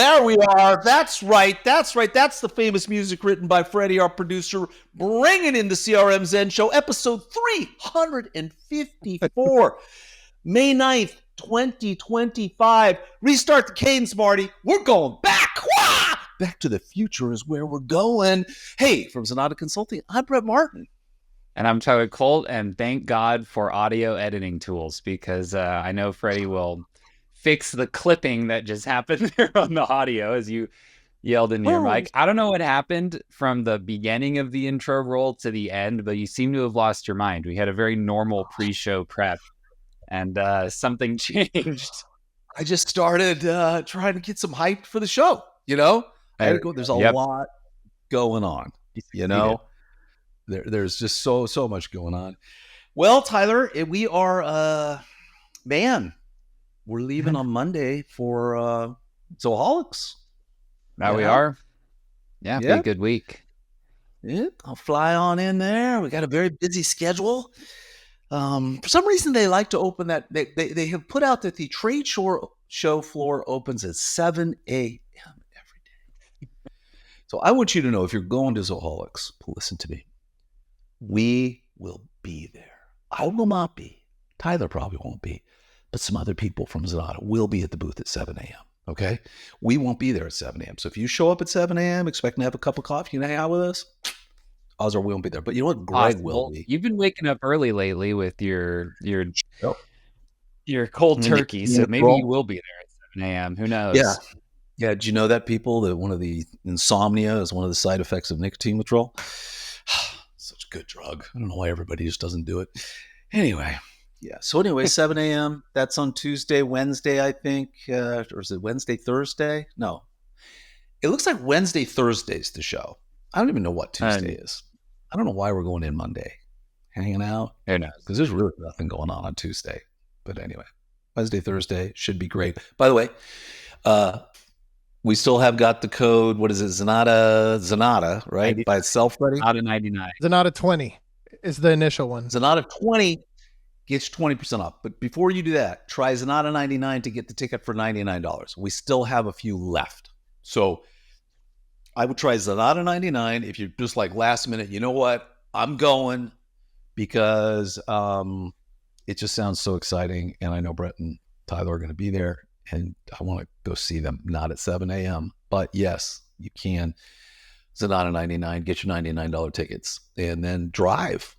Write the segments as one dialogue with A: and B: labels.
A: there we are. That's right. That's the famous music written by Freddie, our producer, bringing in the CRM Zen Show, episode 354, May 9th, 2025. Restart the cadence, Marty. We're going back. Wah! Back to the future is where we're going. Hey, from Zenatta Consulting, I'm Brett Martin.
B: And I'm Tyler Colt, and thank God for audio editing tools, because I know Freddie will fix the clipping that just happened there on the audio as you yelled into your mic. I don't know what happened from the beginning of the intro roll to the end, but you seem to have lost your mind. We had a very normal pre-show prep, and something changed.
A: I just started trying to get some hype for the show, you know? I had to go. There's a lot going on, you know? There's just so much going on. Well, Tyler, we are, we're leaving on Monday for Zoholics.
B: Now we are. Yeah, be a good week.
A: Yeah, I'll fly on in there. We got a very busy schedule. For some reason, they like to open that. They have put out that the trade show floor opens at 7 a.m. every day. So I want you to know, if you're going to Zoholics, listen to me. We will be there. I will not be. Tyler probably won't be. But some other people from Zenatta will be at the booth at 7 a.m., okay? We won't be there at 7 a.m. So if you show up at 7 a.m. expecting to have a cup of coffee and hang out with us, Oz or we won't be there. But you know what? Greg will be.
B: You've been waking up early lately with your cold turkey, so maybe you will be there at 7 a.m. Who knows?
A: Yeah. Yeah, did you know that, people, that one of the insomnia is one of the side effects of nicotine withdrawal? Such a good drug. I don't know why everybody just doesn't do it. Anyway, 7 a.m. That's on Tuesday, Wednesday, I think. Or is it Wednesday, Thursday? No. It looks like Wednesday, Thursday's the show. I don't even know what Tuesday is. I don't know why we're going in Monday. Hanging out?
B: Who knows?
A: Because there's really nothing going on Tuesday. But anyway, Wednesday, Thursday should be great. By the way, we still have got the code. What is it? Zenatta, right? By itself, Freddie?
B: Zenatta 99.
C: Zenatta 20 is the initial one.
A: Zenatta 20 gets you 20% off. But before you do that, try Zenatta 99 to get the ticket for $99. We still have a few left. So I would try Zenatta 99 if you're just like last minute, you know what? I'm going because it just sounds so exciting. And I know Brett and Tyler are going to be there. And I want to go see them, not at 7 a.m. But yes, you can. Zenatta 99, get your $99 tickets, and then drive,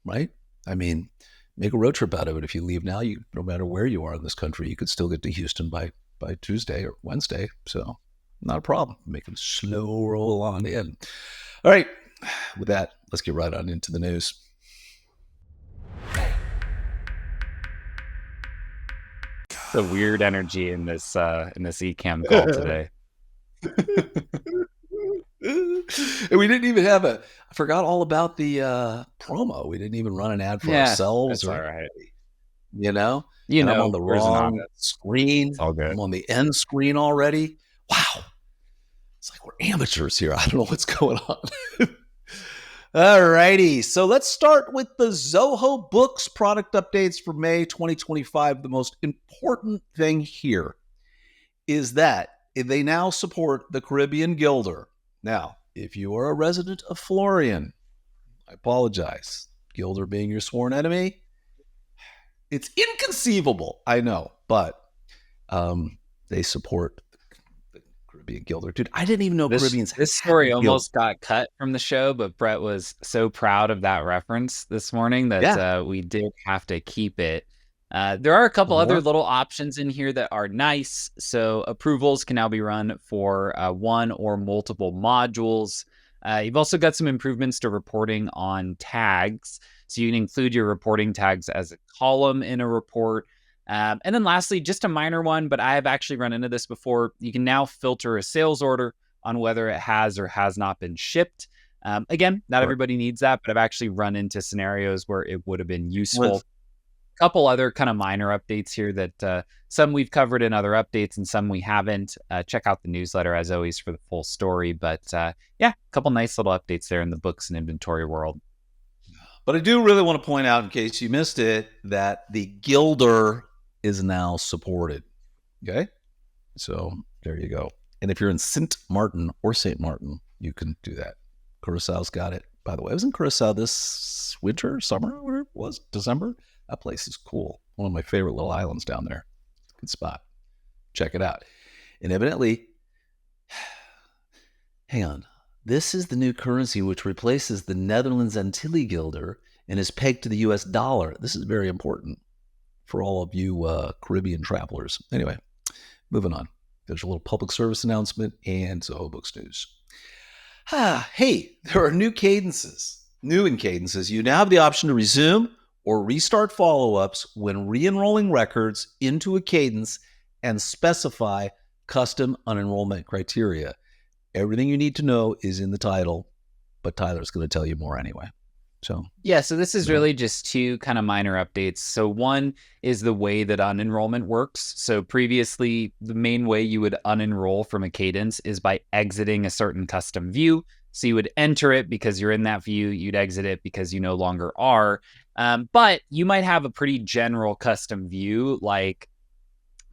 A: right? I mean, make a road trip out of it. If you leave now, no matter where you are in this country, you could still get to Houston by Tuesday or Wednesday. So not a problem. Make a slow roll on in. All right. With that, let's get right on into the news.
B: The weird energy in this eCam call today.
A: And we didn't even have I forgot all about the promo. We didn't even run an ad for ourselves.
B: That's all right.
A: You know,
B: I'm
A: on the wrong screen.
B: It's all good.
A: I'm on the end screen already. Wow. It's like we're amateurs here. I don't know what's going on. All righty. So let's start with the Zoho Books product updates for May 2025. The most important thing here is that they now support the Caribbean Guilder. Now, if you are a resident of Florian, I apologize. Guilder being your sworn enemy, it's inconceivable. I know, but they support Caribbean Guilder. Dude, I didn't even know Caribbeans.
B: This story almost got cut from the show, but Brett was so proud of that reference this morning that we did have to keep it. There are a couple other little options in here that are nice. So approvals can now be run for one or multiple modules. You've also got some improvements to reporting on tags. So you can include your reporting tags as a column in a report. And then lastly, just a minor one, but I have actually run into this before. You can now filter a sales order on whether it has or has not been shipped. Again, not everybody needs that, but I've actually run into scenarios where it would have been useful. A couple other kind of minor updates here that some we've covered in other updates and some we haven't. Check out the newsletter as always for the full story. But a couple nice little updates there in the books and inventory world.
A: But I do really want to point out, in case you missed it, that the Guilder is now supported. Okay? So There you go. And if you're in St. Martin or St. Martin, you can do that. Curacau's got it. By the way, I was in Curacao this winter, summer, where it was, December. That place is cool. One of my favorite little islands down there. Good spot. Check it out. And evidently, hang on. This is the new currency which replaces the Netherlands Antilles guilder and is pegged to the US dollar. This is very important for all of you Caribbean travelers. Anyway, moving on. There's a little public service announcement and Zoho Books news. Hey, there are new cadences. New in cadences, you now have the option to resume or restart follow-ups when re-enrolling records into a cadence and specify custom unenrollment criteria. Everything you need to know is in the title, but Tyler's going to tell you more anyway. So
B: this is really just two kind of minor updates. So one is the way that unenrollment works. So previously, the main way you would unenroll from a cadence is by exiting a certain custom view. So you would enter it because you're in that view. You'd exit it because you no longer are. But you might have a pretty general custom view, like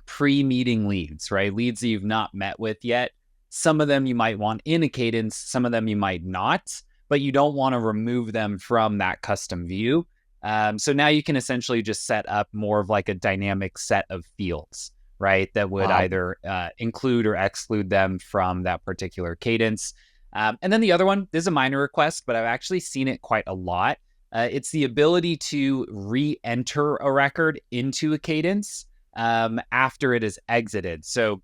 B: pre-meeting leads, right? Leads that you've not met with yet. Some of them you might want in a cadence. Some of them you might not, but you don't want to remove them from that custom view. So now you can essentially just set up more of like a dynamic set of fields, right? That would either include or exclude them from that particular cadence. And then the other one, this is a minor request, but I've actually seen it quite a lot. It's the ability to re-enter a record into a cadence after it is exited. So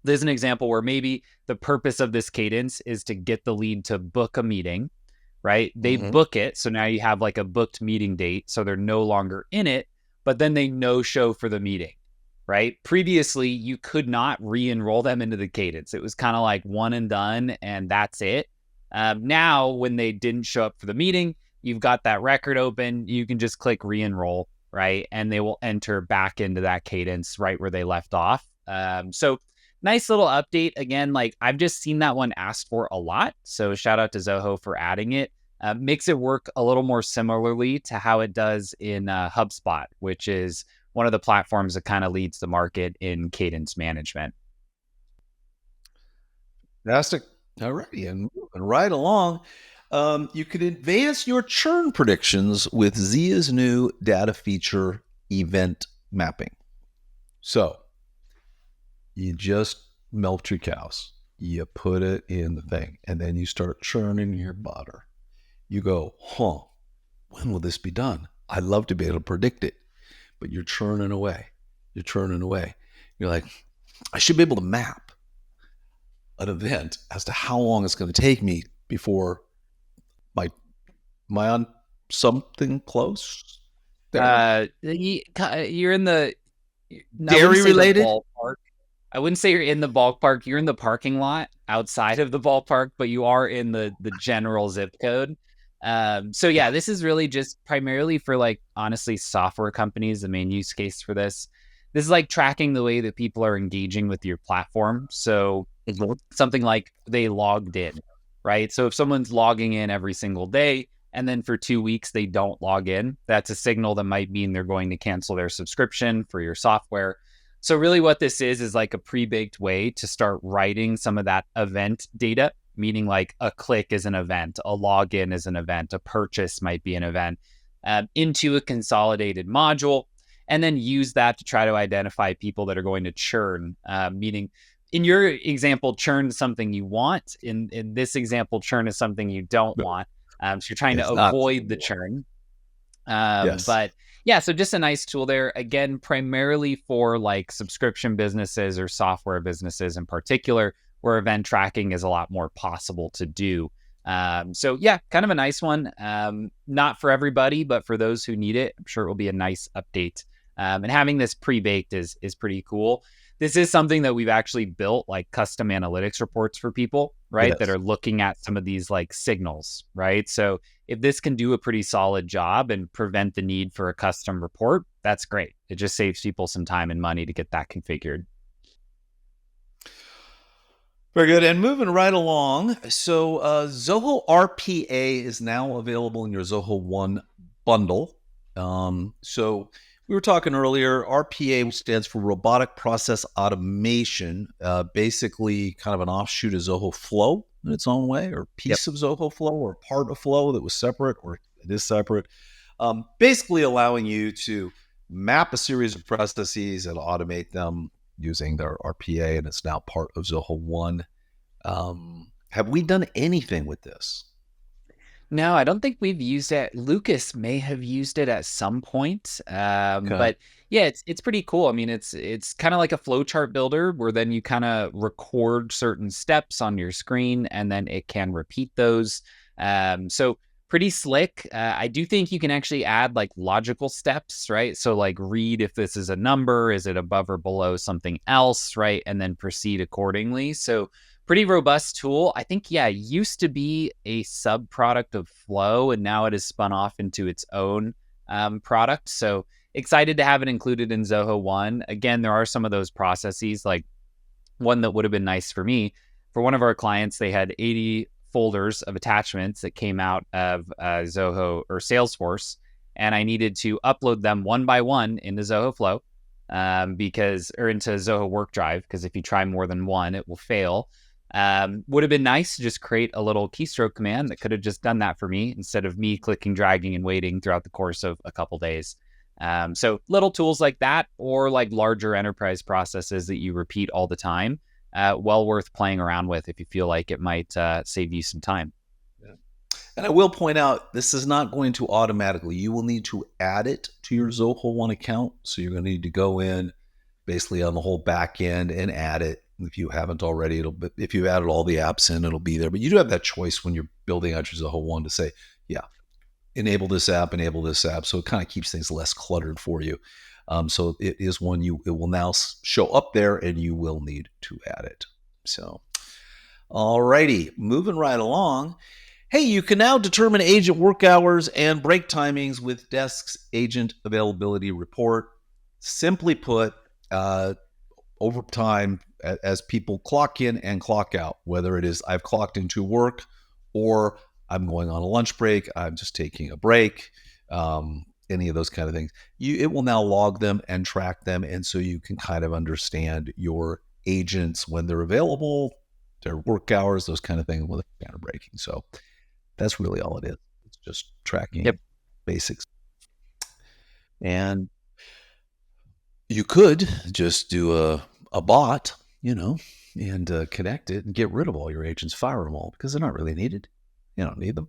B: there's an example where maybe the purpose of this cadence is to get the lead to book a meeting, right? They book it. So now you have like a booked meeting date. So they're no longer in it, but then they no show for the meeting, right? Previously, you could not re-enroll them into the cadence. It was kind of like one and done and that's it. Now, when they didn't show up for the meeting, you've got that record open. You can just click re-enroll, right? And they will enter back into that cadence right where they left off. So nice little update. Again, like I've just seen that one asked for a lot. So shout out to Zoho for adding it. Makes it work a little more similarly to how it does in HubSpot, which is one of the platforms that kind of leads the market in cadence management.
A: Fantastic. All righty. And moving right along, you can advance your churn predictions with Zia's new data feature, event mapping. So you just milk your cows. You put it in the thing, and then you start churning your butter. You go, when will this be done? I'd love to be able to predict it, but you're churning away. You're churning away. You're like, I should be able to map an event as to how long it's going to take me before am I on something close?
B: You're in the
A: dairy related
B: ballpark. I wouldn't say you're in the ballpark. You're in the parking lot outside of the ballpark, but you are in the general zip code. So yeah, this is really just primarily for like, honestly, software companies. The main use case for this is like tracking the way that people are engaging with your platform. So something like they logged in, right? So if someone's logging in every single day and then for 2 weeks they don't log in, that's a signal that might mean they're going to cancel their subscription for your software. So really what this is like a pre-baked way to start writing some of that event data, meaning like a click is an event, a login is an event, a purchase might be an event, into a consolidated module, and then use that to try to identify people that are going to churn, meaning in your example, churn is something you want. In this example, churn is something you don't want. So you're trying to avoid the churn.
A: Yes.
B: But yeah, so just a nice tool there. Again, primarily for like subscription businesses or software businesses in particular, where event tracking is a lot more possible to do. So yeah, kind of a nice one. Not for everybody, but for those who need it, I'm sure it will be a nice update. And having this pre-baked is pretty cool. This is something that we've actually built, like custom analytics reports for people, right?
A: Yes.
B: That are looking at some of these like signals, right? So if this can do a pretty solid job and prevent the need for a custom report, that's great. It just saves people some time and money to get that configured.
A: Very good. And moving right along. So Zoho RPA is now available in your Zoho One bundle. So We were talking earlier, RPA stands for Robotic Process Automation, basically kind of an offshoot of Zoho Flow in its own way, or piece of Zoho Flow, or part of Flow that was separate, or it is separate. Basically allowing you to map a series of processes and automate them using their RPA, and it's now part of Zoho One. Have we done anything with this?
B: No, I don't think we've used it. Lucas may have used it at some point, but yeah, it's pretty cool. I mean, it's kind of like a flowchart builder where then you kind of record certain steps on your screen, and then it can repeat those. So pretty slick. I do think you can actually add like logical steps, right? So like read if this is a number, is it above or below something else, right? And then proceed accordingly. So pretty robust tool. I think, yeah, it used to be a sub-product of Flow, and now it has spun off into its own product. So excited to have it included in Zoho One. Again, there are some of those processes, like one that would have been nice for me. For one of our clients, they had 80 folders of attachments that came out of Zoho or Salesforce, and I needed to upload them one by one into Zoho Flow or into Zoho Work Drive, because if you try more than one, it will fail. Would have been nice to just create a little keystroke command that could have just done that for me instead of me clicking, dragging, and waiting throughout the course of a couple days. So little tools like that, or like larger enterprise processes that you repeat all the time, well worth playing around with if you feel like it might save you some time.
A: Yeah. And I will point out, this is not going to automatically. You will need to add it to your Zoho One account. So you're going to need to go in basically on the whole back end and add it. If you haven't already, if you've added all the apps in, it'll be there. But you do have that choice when you're building out your Zoho One to say, yeah, enable this app. So it kind of keeps things less cluttered for you. So it is one it will now show up there, and you will need to add it. So, all righty, moving right along. Hey, you can now determine agent work hours and break timings with Desk's Agent Availability Report. Simply put, over time, as people clock in and clock out, whether it is I've clocked into work, or I'm going on a lunch break, I'm just taking a break, any of those kind of things, it will now log them and track them. And so you can kind of understand your agents when they're available, their work hours, those kind of things, when they're kind of breaking. So that's really all it is. It's just tracking basics. And you could just do a bot, and connect it and get rid of all your agents, fire them all, because they're not really needed. You don't need them.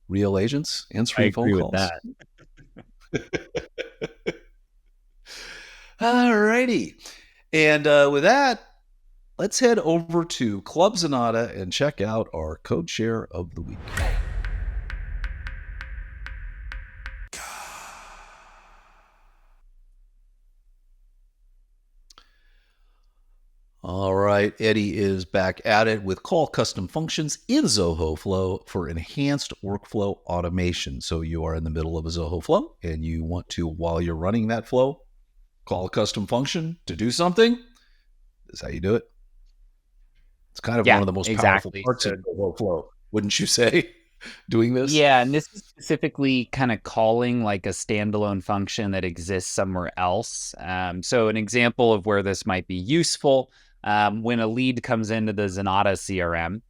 A: Real agents, answering phone calls. I agree with that. All righty. And with that, let's head over to Club Zenatta and check out our code share of the week. All right, Eddie is back at it with call custom functions in Zoho Flow for enhanced workflow automation. So you are in the middle of a Zoho Flow, and you want to, while you're running that flow, call a custom function to do something. This is how you do it. It's kind of one of the most powerful parts of Zoho Flow, wouldn't you say? Doing this?
B: Yeah, and this is specifically kind of calling like a standalone function that exists somewhere else. So an example of where this might be useful, when a lead comes into the Zenatta CRM,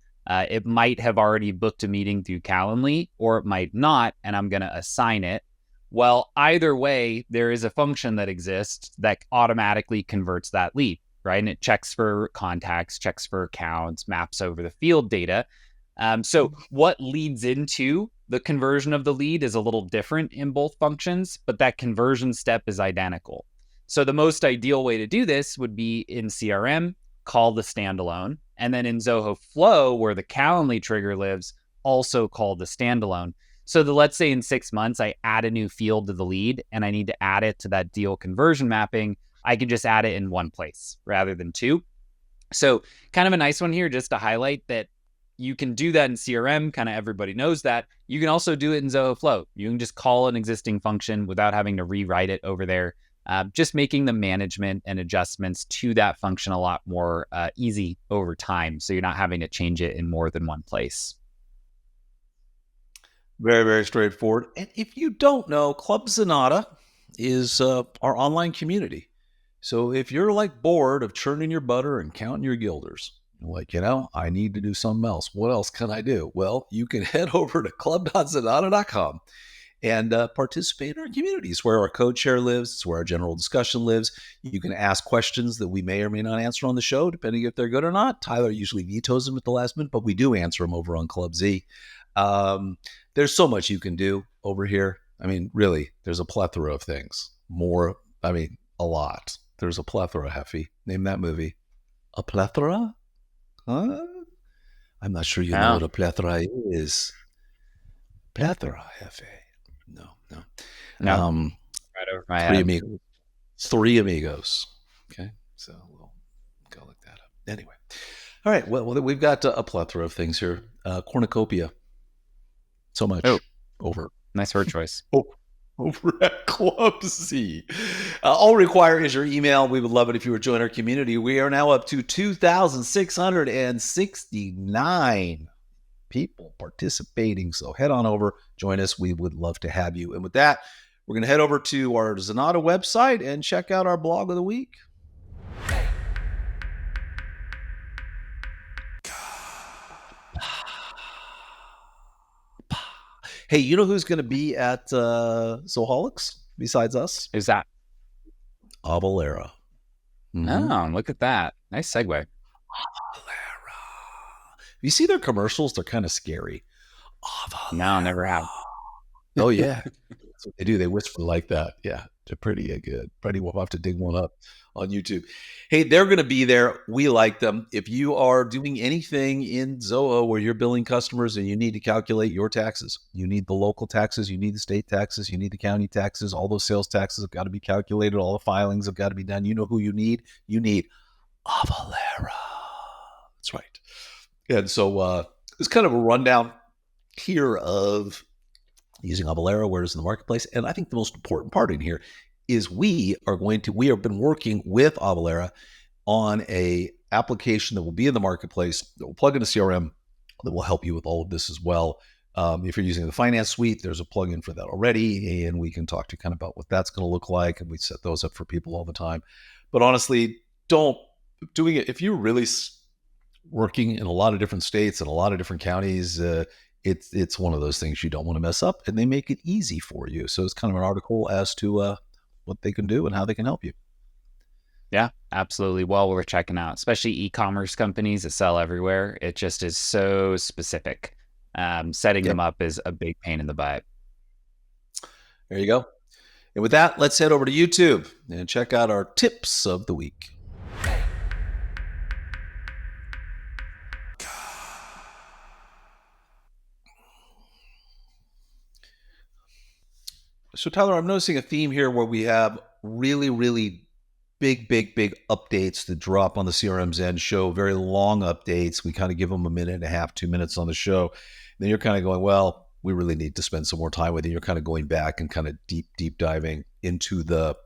B: it might have already booked a meeting through Calendly, or it might not, and I'm going to assign it. Well, either way, there is a function that exists that automatically converts that lead, right? And it checks for contacts, checks for accounts, maps over the field data. So what leads into the conversion of the lead is a little different in both functions, but that conversion step is identical. So the most ideal way to do this would be in CRM, call the standalone, and then in Zoho Flow, where the Calendly trigger lives, also call the standalone. So let's say in 6 months, I add a new field to the lead and I need to add it to that deal conversion mapping, I can just add it in one place rather than two. So kind of a nice one here just to highlight that you can do that in CRM, kind of everybody knows that. You can also do it in Zoho Flow. You can just call an existing function without having to rewrite it over there, just making the management and adjustments to that function a lot more easy over time. So you're not having to change it in more than one place.
A: Very, very straightforward. And if you don't know, Club Zenatta is our online community. So if you're like bored of churning your butter and counting your guilders, like, I need to do something else. What else can I do? Well, you can head over to club.zenatta.com and participate in our communities where our code share lives. It's where our general discussion lives. You can ask questions that we may or may not answer on the show, depending if they're good or not. Tyler usually vetoes them at the last minute, but we do answer them over on Club Z. There's so much you can do over here. I mean, really, there's a plethora of things. A lot. There's a plethora, Heffy. Name that movie. A plethora? Huh? I'm not sure you know what a plethora is. Plethora, Heffy. No.
B: Right over my head.
A: Three amigos. Okay, so we'll go look that up. Anyway, all right. Well, we've got a plethora of things here. Cornucopia. So much. Over.
B: Nice word choice.
A: Over at Club Z. All require is your email. We would love it if you would join our community. We are now up to 2,669 people participating. So head on over, join us. We would love to have you. And with that, we're going to head over to our Zenatta website and check out our blog of the week. Hey, you know who's going to be at Zoholics besides us?
B: Who's that?
A: Avalara.
B: Mm-hmm. Oh, look at that. Nice segue.
A: Avalara. You see their commercials? They're kind of scary. Avalara.
B: No, never have.
A: Oh, yeah. That's what they do. They whisper like that. Yeah, they're pretty good. We'll have to dig one up on YouTube. Hey, they're going to be there. We like them. If you are doing anything in Zoho where you're billing customers and you need to calculate your taxes, you need the local taxes, you need the state taxes, you need the county taxes, all those sales taxes have got to be calculated, all the filings have got to be done. You know who you need? You need Avalara. That's right. And so it's kind of a rundown here of using Avalara, where it's in the marketplace. And I think the most important part in here is we have been working with Avalara on a application that will be in the marketplace that will plug into CRM that will help you with all of this as well. If you're using the finance suite, there's a plugin for that already, and we can talk to you kind of about what that's going to look like. And we set those up for people all the time. But honestly, doing it if you're really working in a lot of different states and a lot of different counties. It's one of those things you don't want to mess up, and they make it easy for you. So it's kind of an article as to what they can do and how they can help you.
B: Yeah, absolutely. Well, we're checking out, especially e-commerce companies that sell everywhere. It just is so specific. Setting them up is a big pain in the butt.
A: There you go. And with that, let's head over to YouTube and check out our tips of the week. So, Tyler, I'm noticing a theme here where we have really, really big updates that drop on the CRM Zen Show, very long updates. We kind of give them a minute and a half, 2 minutes on the show. Then you're kind of going, well, we really need to spend some more time with you. You're kind of going back and kind of deep diving into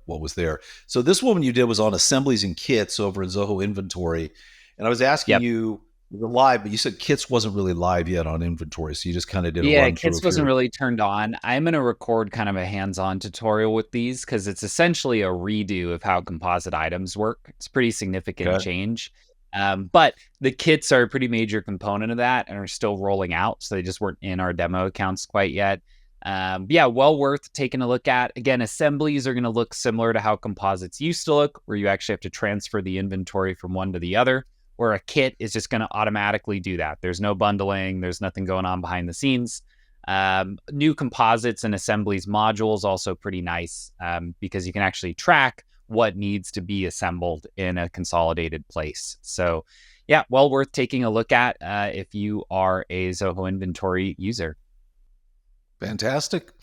A: what was there. So this one you did was on assemblies and kits over in Zoho Inventory. And I was asking you, we were live, but you said kits wasn't really live yet on inventory. So you just kind of did a run through.
B: Kits wasn't really turned on. I'm going to record kind of a hands-on tutorial with these because it's essentially a redo of how composite items work. It's a pretty significant change. But the kits are a pretty major component of that and are still rolling out. So they just weren't in our demo accounts quite yet. Well worth taking a look at. Again, assemblies are going to look similar to how composites used to look, where you actually have to transfer the inventory from one to the other. Where a kit is just going to automatically do that. There's no bundling. There's nothing going on behind the scenes. New composites and assemblies modules also pretty nice because you can actually track what needs to be assembled in a consolidated place. So well worth taking a look at if you are a Zoho Inventory user.
A: Fantastic.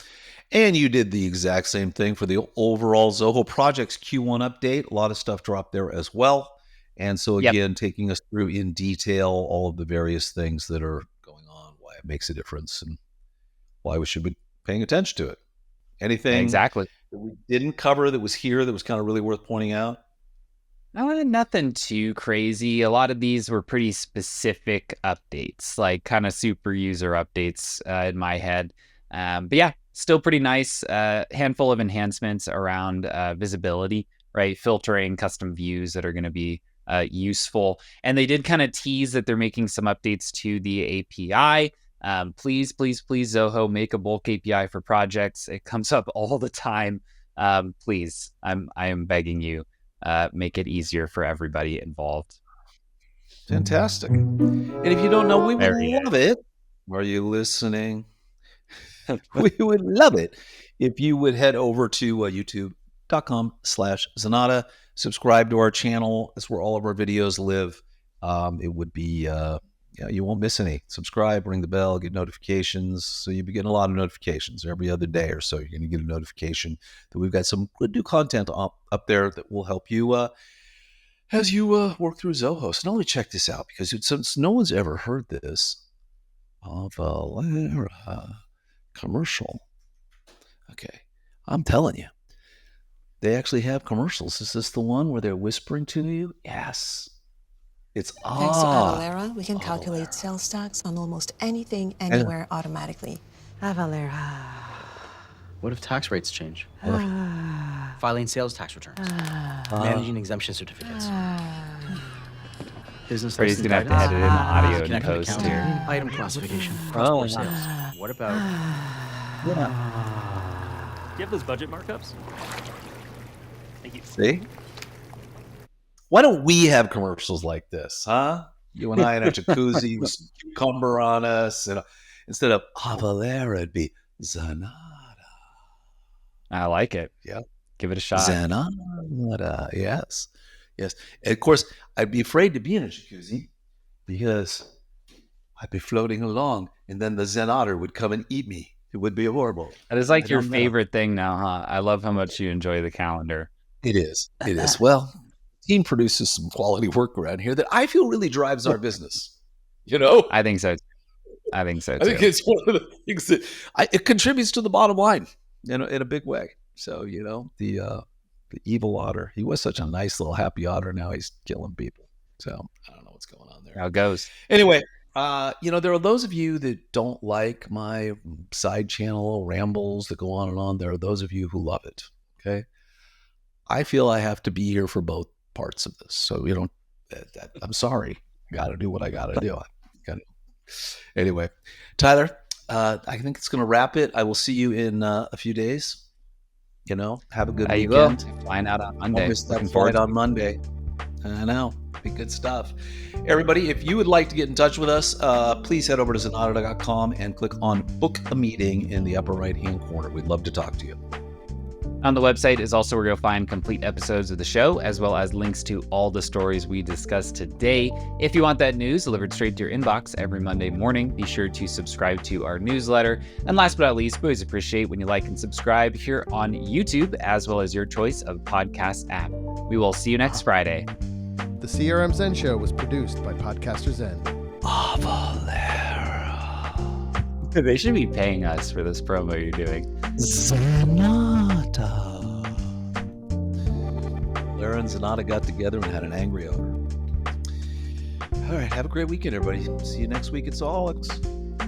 A: And you did the exact same thing for the overall Zoho Projects Q1 update. A lot of stuff dropped there as well. And so again, taking us through in detail all of the various things that are going on, why it makes a difference, and why we should be paying attention to it. Anything that we didn't cover that was here that was kind of really worth pointing out?
B: Nothing too crazy. A lot of these were pretty specific updates, like kind of super user updates in my head. still pretty nice. Handful of enhancements around visibility, right? Filtering, custom views that are going to be useful. And they did kind of tease that they're making some updates to the API. Please, Zoho, make a bulk API for projects. It comes up all the time. Please, I am begging you, make it easier for everybody involved.
A: Fantastic. And if you don't know, we would love it. Are you listening? We would love it if you would head over to youtube.com/Zenatta, subscribe to our channel. That's where all of our videos live. It would be, you won't miss any. Subscribe, ring the bell, get notifications. So you'll be getting a lot of notifications every other day or so. You're going to get a notification that we've got some good new content up there that will help you as you work through Zoho. So now let me check this out, because since no one's ever heard this, Avalara commercial. Okay, I'm telling you, they actually have commercials. Is this the one where they're whispering to you? Yes. It's
D: Thanks to Avalara, we can calculate sales tax on almost anything, anywhere automatically. Avalara.
E: What if tax rates change? Filing sales tax returns. Managing exemption certificates. Business
B: Brady's
E: license
B: gonna have to edit in the audio and
E: connected
B: post
E: accounting,
B: here.
E: Item classification. Cross-border sales. What about...
F: Do you have those budget markups? Thank you.
A: See? Why don't we have commercials like this, huh? You and I in a jacuzzi with some cucumber on us. And instead of Avalara, it'd be Zenatta.
B: I like it.
A: Yeah.
B: Give it a shot.
A: Zenatta. Yes. Yes. And of course, I'd be afraid to be in a jacuzzi because I'd be floating along and then the Zenatta would come and eat me. It would be horrible.
B: That is like your favorite thing now, huh? I love how much you enjoy the calendar.
A: It is. It is. Well, team produces some quality work around here that I feel really drives our business. You know?
B: I think so. I think
A: it's one of the things that it contributes to the bottom line in a big way. So, you know, the evil otter, he was such a nice little happy otter. Now he's killing people. So I don't know what's going on there.
B: How it goes.
A: Anyway, there are those of you that don't like my side channel rambles that go on and on. There are those of you who love it. Okay. I feel I have to be here for both parts of this. So, I'm sorry. I got to do what I got to do. Anyway, Tyler, I think it's going to wrap it. I will see you in a few days. Have a good weekend.
B: Flying out on Monday.
A: Looking forward on Monday. I know. Be good stuff. Everybody, if you would like to get in touch with us, please head over to Zenatta.com and click on Book a Meeting in the upper right-hand corner. We'd love to talk to you.
B: On the website is also where you'll find complete episodes of the show, as well as links to all the stories we discussed today. If you want that news delivered straight to your inbox every Monday morning, be sure to subscribe to our newsletter. And last but not least, we always appreciate when you like and subscribe here on YouTube, as well as your choice of podcast app. We will see you next Friday.
C: The CRM Zen Show was produced by Podcaster Zen.
A: Avalara.
B: They should be paying us for this promo you're doing.
A: Zenatta. Lara and Zenatta got together and had an angry odor. All right, have a great weekend, everybody. See you next week at Zoholics.